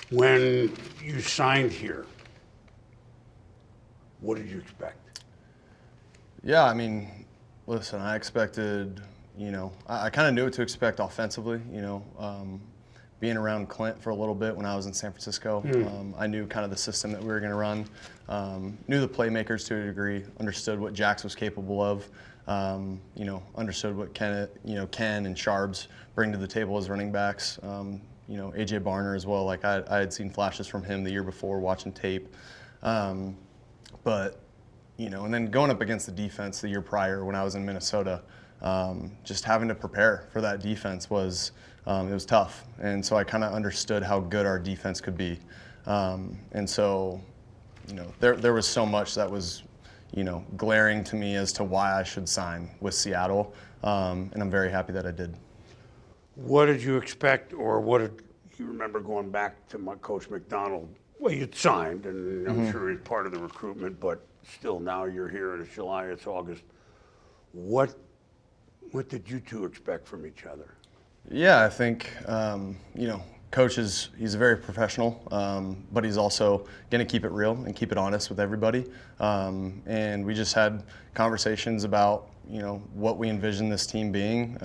When you signed here, what did you expect? Yeah, I mean, listen, I expected, I kind of knew what to expect offensively, being around Clint for a little bit when I was in San Francisco. I knew kind of the system that we were going to run, knew the playmakers to a degree, understood what Jax was capable of, understood what Ken and Sharps bring to the table as running backs. AJ Barner as well. Like I had seen flashes from him the year before watching tape. But, and then going up against the defense the year prior when I was in Minnesota, just having to prepare for that defense was, it was tough. And so I kind of understood how good our defense could be. And so, there was so much that was, glaring to me as to why I should sign with Seattle. And I'm very happy that I did. What did you expect, or what did you remember going back to my coach McDonald? Well, you'd signed, and I'm sure he's part of the recruitment, but still now you're here, and it's July, it's August. What did you two expect from each other? Yeah, I think, Coach he's very professional, but he's also going to keep it real and keep it honest with everybody. And we just had conversations about, what we envisioned this team being,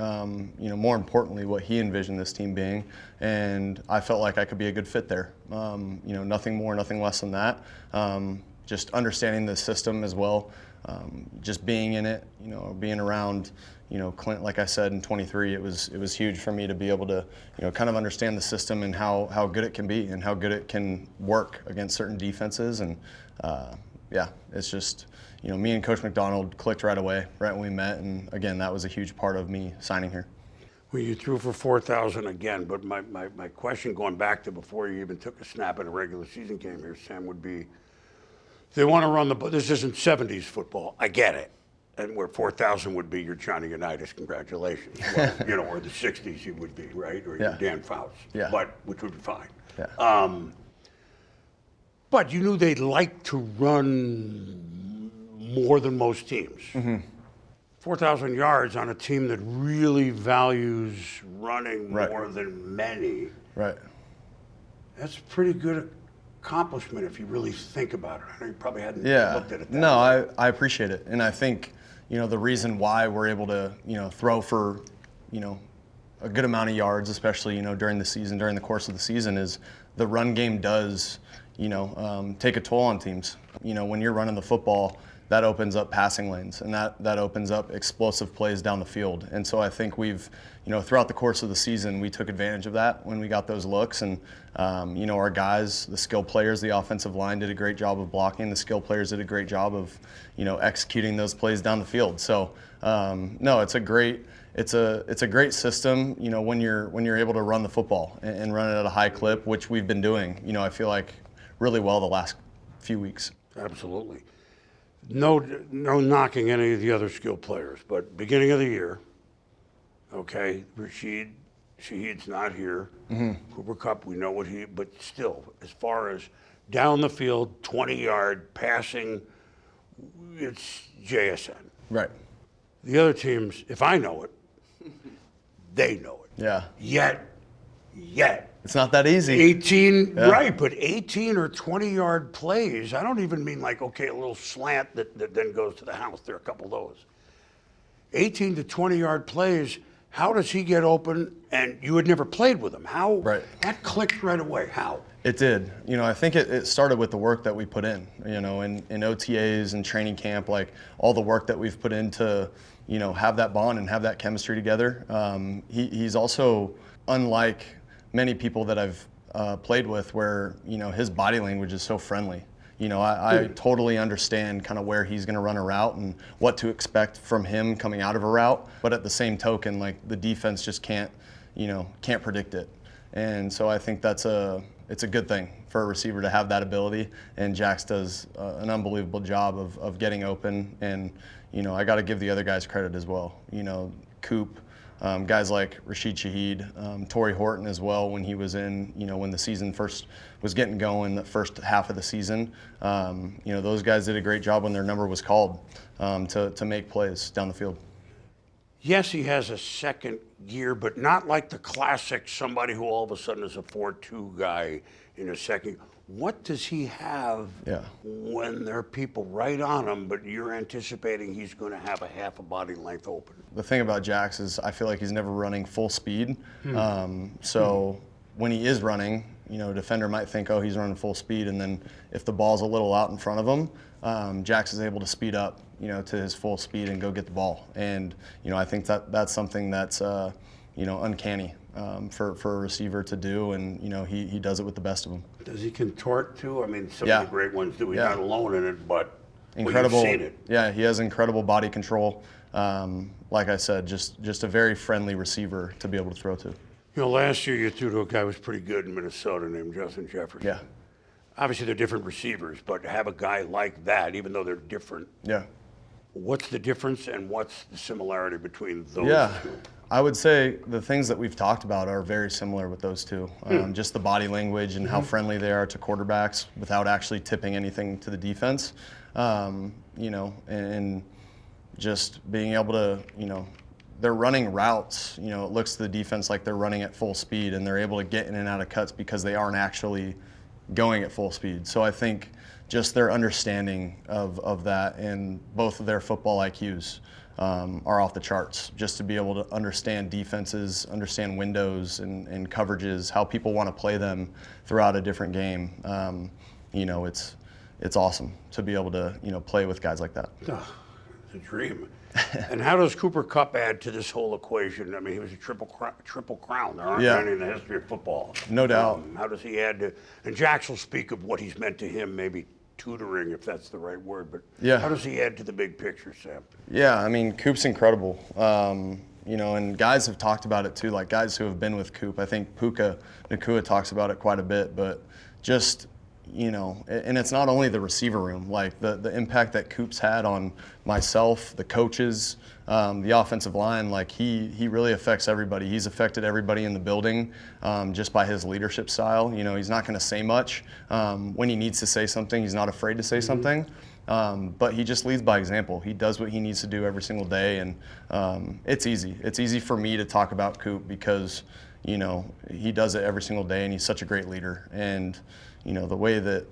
more importantly, what he envisioned this team being. And I felt like I could be a good fit there. Nothing more, nothing less than that. Just understanding the system as well, just being in it, being around, Clint, like I said, in 23, it was huge for me to be able to, kind of understand the system and how good it can be and how good it can work against certain defenses. And it's just, me and Coach McDonald clicked right away, right when we met. And again, that was a huge part of me signing here. Well, you threw for 4,000 again, but my question going back to before you even took a snap in a regular season game here, Sam, would be, they want to run this isn't 70s football. I get it. And where 4,000 would be your Johnny Unitas, congratulations. Well, or the 60s you would be, right? Or your Dan Fouts, which would be fine. Yeah. But you knew they'd like to run more than most teams. 4,000 yards on a team that really values running more than many. Right. That's a pretty good accomplishment if you really think about it. I know you probably hadn't looked at it that way. No, I appreciate it. And I think, the reason why we're able to, throw for, a good amount of yards, especially, during the season, during the course of the season, is the run game does, take a toll on teams. When you're running the football, that opens up passing lanes, and that opens up explosive plays down the field. And so I think we've, throughout the course of the season, we took advantage of that when we got those looks. And, our guys, the skill players, the offensive line did a great job of blocking. The skill players did a great job of, executing those plays down the field. So, no, it's a great system, when you're able to run the football and run it at a high clip, which we've been doing, I feel like really well the last few weeks. Absolutely. No knocking any of the other skill players, but beginning of the year, okay, Shaheed's not here. Cooper Kupp, we know but still, as far as down the field, 20-yard passing, it's JSN. Right. The other teams, if I know it, they know it. Yeah. Yet. It's not that easy. 18, right, but 18 or 20-yard plays, I don't even mean like, okay, a little slant that then goes to the house. There are a couple of those. 18 to 20-yard plays, how does he get open? And you had never played with him. How? Right. That clicked right away. How? It did. I think it started with the work that we put in, in OTAs and training camp, like all the work that we've put in to, have that bond and have that chemistry together. He's also unlike many people that I've played with where, his body language is so friendly. I totally understand kind of where he's going to run a route and what to expect from him coming out of a route. But at the same token, like the defense just can't predict it. And so I think it's a good thing for a receiver to have that ability. And Jax does an unbelievable job of getting open. And, I got to give the other guys credit as well. Coop, guys like Rashid Shaheed, Torrey Horton as well when he was in, when the season first was getting going, the first half of the season. Those guys did a great job when their number was called to make plays down the field. Yes, he has a second year, but not like the classic somebody who all of a sudden is a 4-2 guy in a second. What does he have when there are people right on him, but you're anticipating he's going to have a half a body length open? The thing about Jax is I feel like he's never running full speed. So when he is running, a defender might think, oh, he's running full speed, and then if the ball's a little out in front of him, Jax is able to speed up, to his full speed and go get the ball. And, I think that's something that's, uncanny for a receiver to do, and, he does it with the best of them. Does he contort too? I mean, some of the great ones do. He's not alone in it, but incredible. You've seen it. Yeah, he has incredible body control. Like I said, just a very friendly receiver to be able to throw to. Last year you threw to a guy who was pretty good in Minnesota named Justin Jefferson. Yeah. Obviously they're different receivers, but to have a guy like that, even though they're different. Yeah. What's the difference and what's the similarity between those two? I would say the things that we've talked about are very similar with those two. Just the body language and how friendly they are to quarterbacks without actually tipping anything to the defense. And just being able to, they're running routes, it looks to the defense like they're running at full speed, and they're are get in and out of cuts because they aren't actually going at full speed. So I think just their understanding of that and both of their football IQs are off the charts. Just to be able to understand defenses, understand windows and coverages, how people want to play them throughout a different game. It's awesome to be able to play with guys like that. Oh, it's a dream. And how does Cooper Kupp add to this whole equation? I mean, he was a triple crown. There aren't many in the history of football. No doubt. How does he add to? And Jax will speak of what he's meant to him, maybe tutoring, if that's the right word. But how does he add to the big picture, Sam? Yeah, I mean, Coop's incredible. And guys have talked about it too, like guys who have been with Coop. I think Puka Nacua talks about it quite a bit, but just. And it's not only the receiver room, like the impact that Coop's had on myself, the coaches, the offensive line, like he really affects everybody. He's affected everybody in the building just by his leadership style. He's not going to say much. When he needs to say something, he's not afraid to say something. But he just leads by example. He does what he needs to do every single day, and it's easy. It's easy for me to talk about Coop because, he does it every single day, and he's such a great leader. And the way that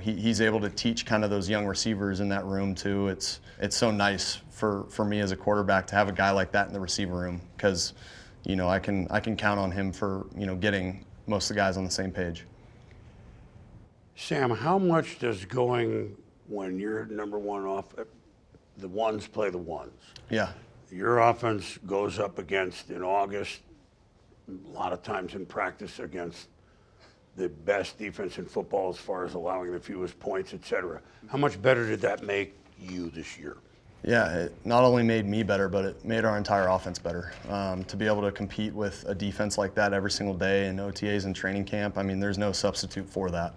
he's able to teach kind of those young receivers in that room too. It's so nice for me as a quarterback to have a guy like that in the receiver room because I can count on him for getting most of the guys on the same page. Sam, how much does going when you're number one off, the ones play the ones? Yeah. Your offense goes up against in August, a lot of times in practice against the best defense in football as far as allowing the fewest points, et cetera. How much better did that make you this year? Yeah, it not only made me better, but it made our entire offense better. To be able to compete with a defense like that every single day in OTAs and training camp, I mean, there's no substitute for that.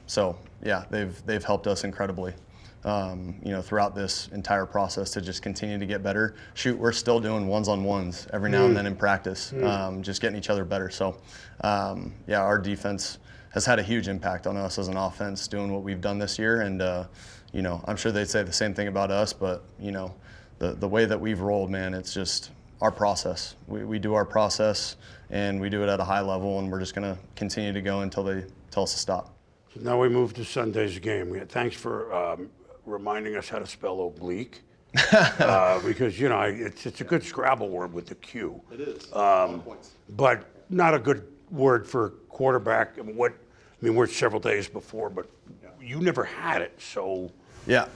So yeah, they've helped us incredibly. Throughout this entire process to just continue to get better. Shoot, we're still doing ones-on-ones every now and then in practice, just getting each other better. So, our defense has had a huge impact on us as an offense doing what we've done this year. And, I'm sure they'd say the same thing about us, but, the way that we've rolled, man, it's just our process. We do our process, and we do it at a high level, and we're just going to continue to go until they tell us to stop. So now we move to Sunday's game. Thanks for reminding us how to spell oblique, because it's a good Scrabble word with the Q. It is. But not a good word for quarterback. We're several days before, but you never had it. So yeah.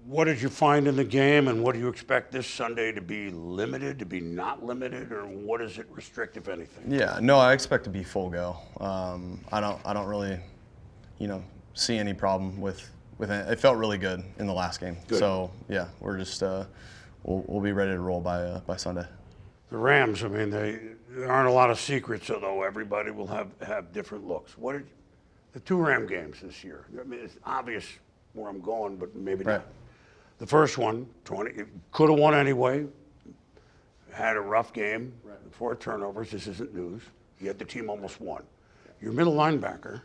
What did you find in the game, and what do you expect this Sunday to be limited, to be not limited, or what does it restrict, if anything? Yeah, no, I expect to be full go. I don't really, see any problem with it. It felt really good in the last game. Good. So yeah, we're just we'll be ready to roll by Sunday. The Rams, there aren't a lot of secrets, although everybody will have different looks. The two Ram games this year? It's obvious where I'm going, but maybe right. not. The first one, could have won anyway. Had a rough game, 4 turnovers. This isn't news. Yet the team almost won. Your middle linebacker,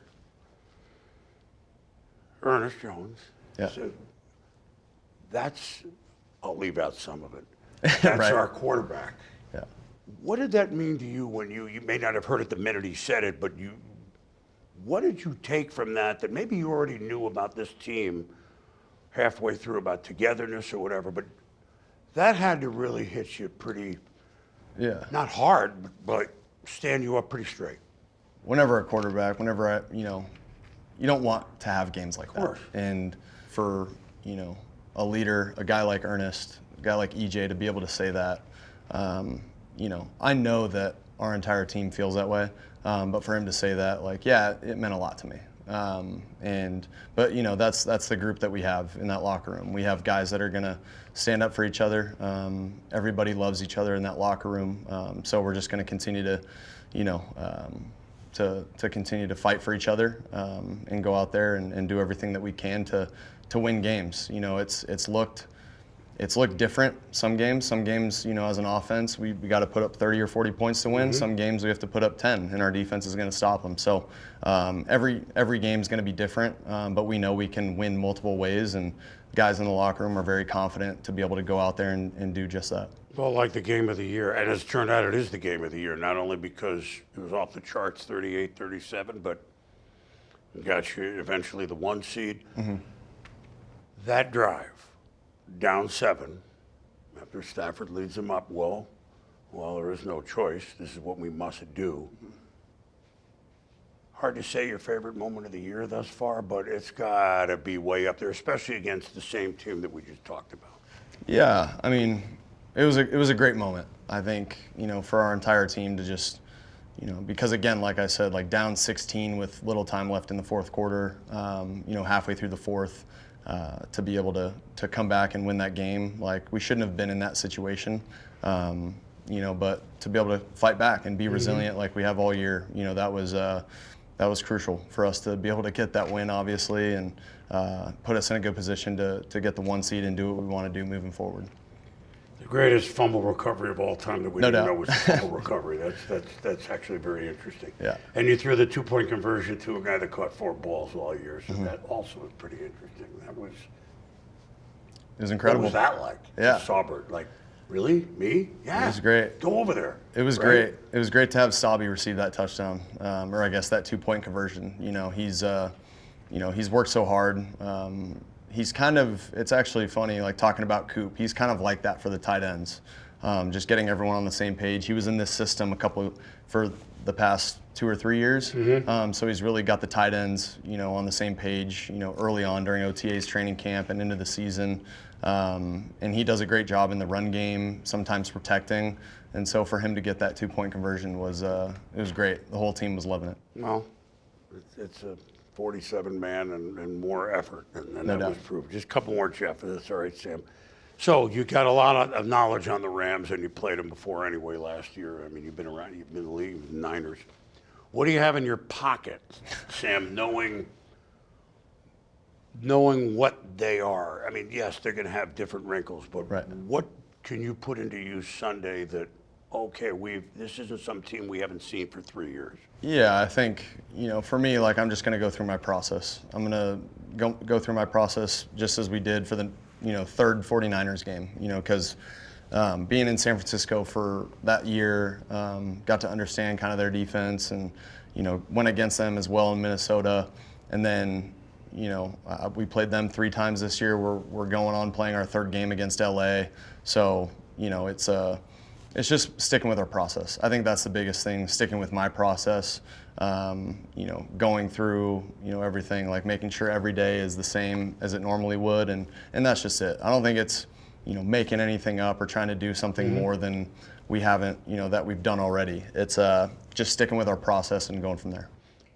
Ernest Jones, yeah. said, that's I'll leave out some of it. That's Right. our quarterback. Yeah. What did that mean to you when you may not have heard it the minute he said it, but what did you take from that maybe you already knew about this team halfway through about togetherness or whatever, but that had to really hit you pretty, Yeah. not hard, but stand you up pretty straight. Whenever a quarterback, you don't want to have games like that. course. And for, a leader, a guy like Ernest, a guy like EJ to be able to say that, I know that our entire team feels that way. But for him to say that, it meant a lot to me. But that's the group that we have in that locker room. We have guys that are going to stand up for each other. Everybody loves each other in that locker room. So we're just going to continue to, to continue to fight for each other and go out there and do everything that we can to win games. It's looked different some games. Some games, as an offense, we got to put up 30 or 40 points to win. Mm-hmm. Some games we have to put up 10, and our defense is going to stop them. So every game is going to be different, but we know we can win multiple ways, and guys in the locker room are very confident to be able to go out there and do just that. Well, like the game of the year, and as it turned out, it is the game of the year, not only because it was off the charts 38-37, but it got you eventually the 1 seed. Mm-hmm. That drive, down 7, after Stafford leads them up, well, there is no choice. This is what we must do. Hard to say your favorite moment of the year thus far, but it's got to be way up there, especially against the same team that we just talked about. Yeah, I mean, it was a great moment. I think, for our entire team to just, because again, like I said, down 16 with little time left in the fourth quarter, halfway through the fourth, to be able to come back and win that game. We shouldn't have been in that situation, but to be able to fight back and be resilient like we have all year, that was crucial for us to be able to get that win, obviously, and put us in a good position to get the 1 seed and do what we want to do moving forward. The greatest fumble recovery of all time that we No didn't doubt. know was the fumble recovery. That's actually very interesting. Yeah. And you threw the 2-point conversion to a guy that caught 4 balls all year, so that also was pretty interesting. It was incredible. What was that like? Yeah. Saubert, really? Me? Yeah. It was great. Go over there. It was great. It was great to have Staubby receive that touchdown, or I guess that 2-point conversion. He's worked so hard. He's it's actually funny, talking about Kupp, he's kind of like that for the tight ends. Just getting everyone on the same page. He was in this system for the past 2 or 3 years. Mm-hmm. So he's really got the tight ends, on the same page, early on during OTA's training camp and into the season. And he does a great job in the run game, sometimes protecting. And so for him to get that 2-point conversion it was great. The whole team was loving it. Well, it's a 47-man and more effort, and No that doubt. was proved. Just a couple more, Jeff. That's all right, Sam. So you got a lot of knowledge on the Rams, and you played them before anyway last year. I mean, you've been around, you've been in the league with the Niners. What do you have in your pocket, Sam, knowing what they are? I mean, yes, they're going to have different wrinkles, but Right. What can you put into use Sunday that, okay, this isn't some team we haven't seen for 3 years? Yeah, I think, for me, I'm just going to go through my process. I'm going to go through my process just as we did for the, third 49ers game, because being in San Francisco for that year, got to understand kind of their defense and, went against them as well in Minnesota. And then, we played them 3 times this year. We're going on playing our 3rd game against LA. So, it's just sticking with our process. I think that's the biggest thing, sticking with my process, going through, everything, making sure every day is the same as it normally would. And that's just it. I don't think it's, making anything up or trying to do something more than we haven't, that we've done already. It's just sticking with our process and going from there.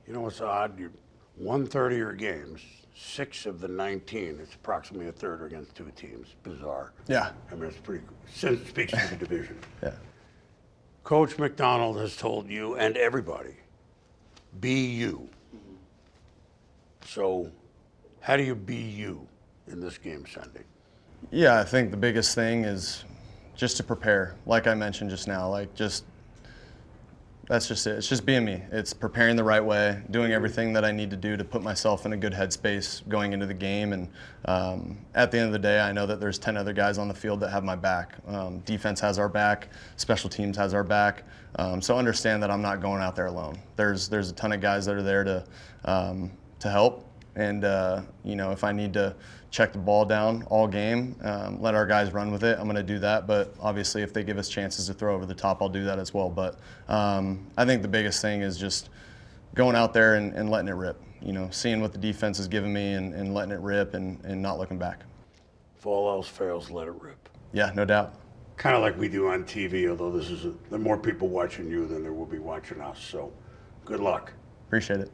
You know what's odd? You won 30 of your games, 6 of the 19. It's approximately a third against 2 teams. Bizarre. Yeah. I mean, it's pretty. It speaks to the division. Yeah. Coach McDonald has told you and everybody, be you. So, how do you be you in this game Sunday? Yeah, I think the biggest thing is just to prepare. Like I mentioned just now, just That's just it. It's just being me. It's preparing the right way, doing everything that I need to do to put myself in a good headspace going into the game. And at the end of the day, I know that there's 10 other guys on the field that have my back. Defense has our back. Special teams has our back. So understand that I'm not going out there alone. There's a ton of guys that are there to help. And if I need to check the ball down all game, let our guys run with it, I'm going to do that. But obviously, if they give us chances to throw over the top, I'll do that as well. But I think the biggest thing is just going out there and letting it rip. Seeing what the defense is giving me and letting it rip and not looking back. If all else fails, let it rip. Yeah, no doubt. Kind of like we do on TV, although there are more people watching you than there will be watching us. So good luck. Appreciate it.